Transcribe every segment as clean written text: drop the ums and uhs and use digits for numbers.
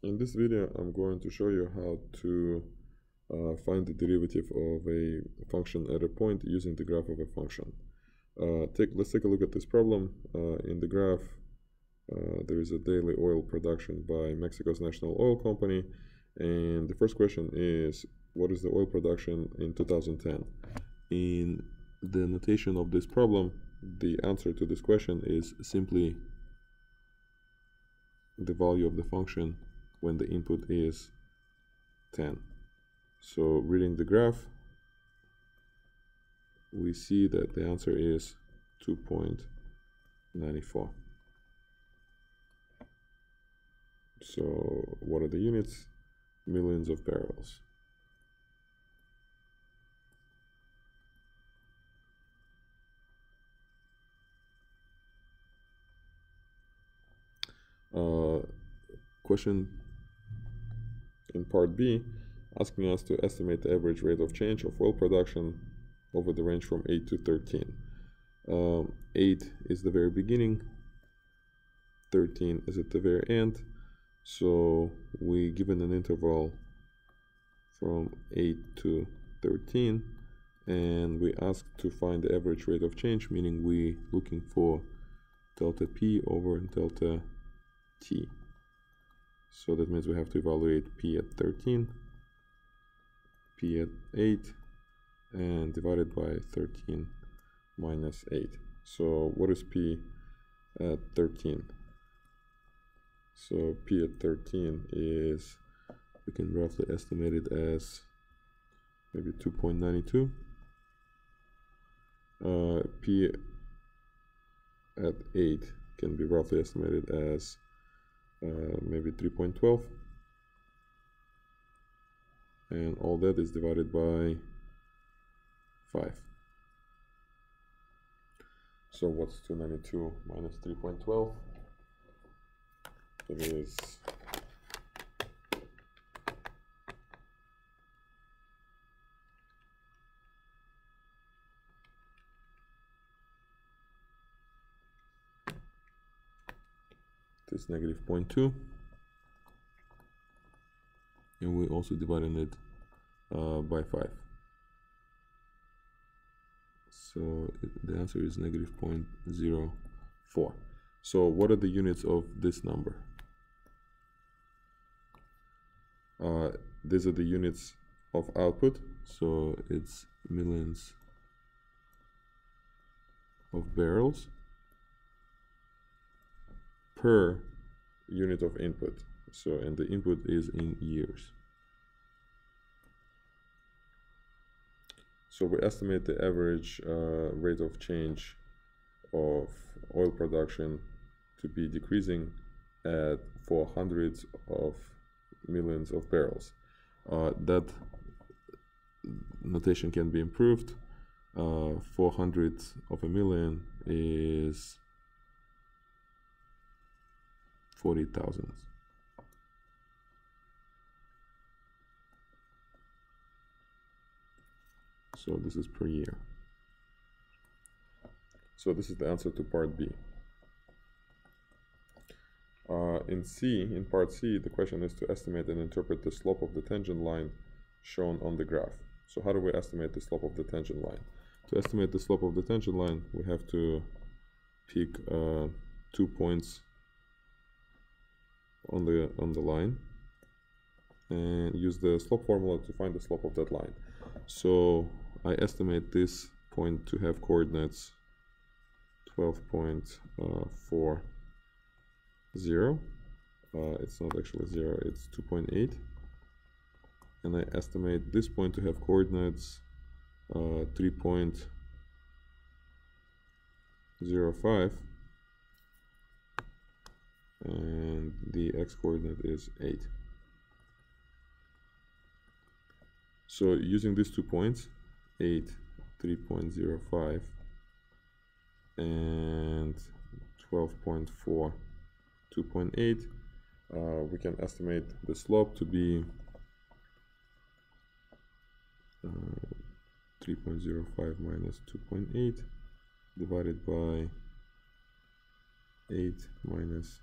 In this video, I'm going to show you how to find the derivative of a function at a point using the graph of a function. Let's take a look at this problem. In the graph, there is a daily oil production by Mexico's national oil company, and the first question is, what is the oil production in 2010? In the notation of this problem, the answer to this question is simply the value of the function when the input is 10. So reading the graph, we see that the answer is 2.94. So what are the units? Millions of barrels. Question in part B, asking us to estimate the average rate of change of oil production over the range from 8 to 13. 8 is the very beginning, 13 is at the very end, so we given an interval from 8 to 13, and we ask to find the average rate of change, meaning we looking for delta P over delta T. So that means we have to evaluate P at 13, P at 8, and divided by 13 minus 8. So what is P at 13? So P at 13 is, we can roughly estimate it as maybe 2.92. P at 8 can be roughly estimated as maybe 3.12, and all that is divided by 5. So what's 292 minus 3.12? It is this negative 0.2, and we also divided it by 5. So the answer is negative 0.04. So what are the units of this number? These are the units of output, so it's millions of barrels per unit of input. So, and the input is in years. So we estimate the average rate of change of oil production to be decreasing for hundreds of millions of barrels. That notation can be improved. 400 of a million is 40,000. So this is per year. So this is the answer to part B. In part C, the question is to estimate and interpret the slope of the tangent line shown on the graph. So how do we estimate the slope of the tangent line? To estimate the slope of the tangent line, we have to pick 2 points on the line and use the slope formula to find the slope of that line. So I estimate this point to have coordinates 12.40. It's not actually 0, it's 2.8. And I estimate this point to have coordinates 3.05, and the x coordinate is 8. So using these 2 points, 8, 3.05, and 12.4, 2.8, we can estimate the slope to be 3.05 minus 2.8 divided by 8 minus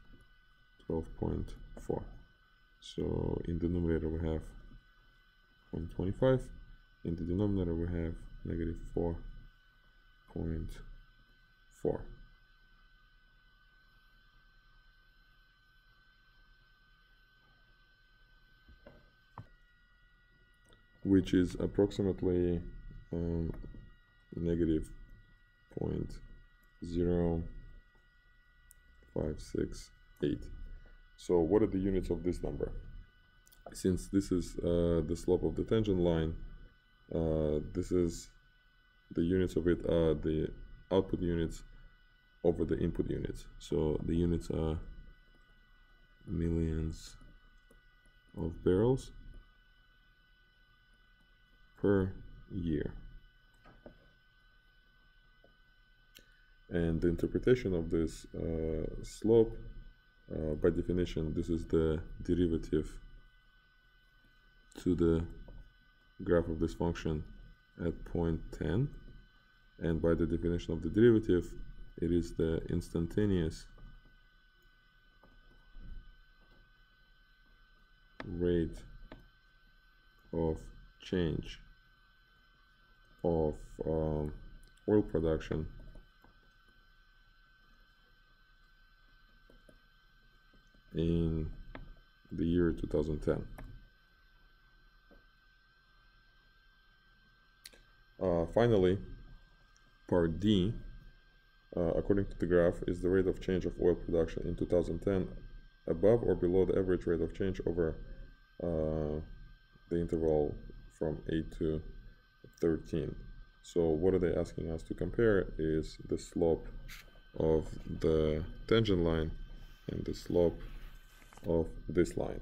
12.4. So in the numerator we have 0.25, in the denominator we have negative 4.4. Which is approximately negative 0.0568. So what are the units of this number? Since this is the slope of the tangent line, this is the units of it are the output units over the input units. So the units are millions of barrels per year. And the interpretation of this slope, by definition, this is the derivative to the graph of this function at point 10, and by the definition of the derivative, it is the instantaneous rate of change of oil production in the year 2010. Finally, part D, according to the graph, is the rate of change of oil production in 2010 above or below the average rate of change over the interval from 8 to 13. So what are they asking us to compare is the slope of the tangent line and the slope of this line.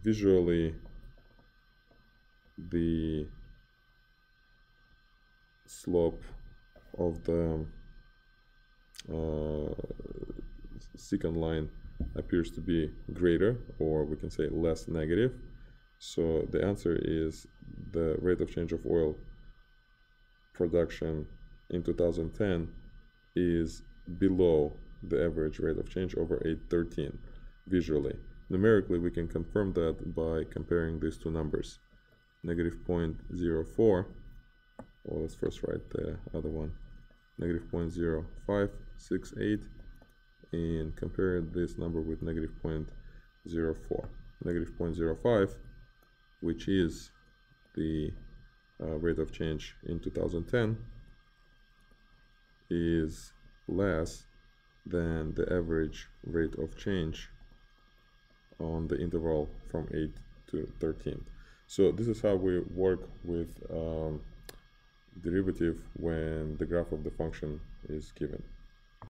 Visually, the slope of the secant line appears to be greater, or we can say less negative. So the answer is the rate of change of oil production in 2010 is below the average rate of change over 813 visually. Numerically, we can confirm that by comparing these two numbers. Negative 0.04, well, let's first write the other one, negative 0.0568, and compare this number with negative 0.04. Negative 0.05, which is the rate of change in 2010, is less than the average rate of change on the interval from 8 to 13. So this is how we work with derivative when the graph of the function is given.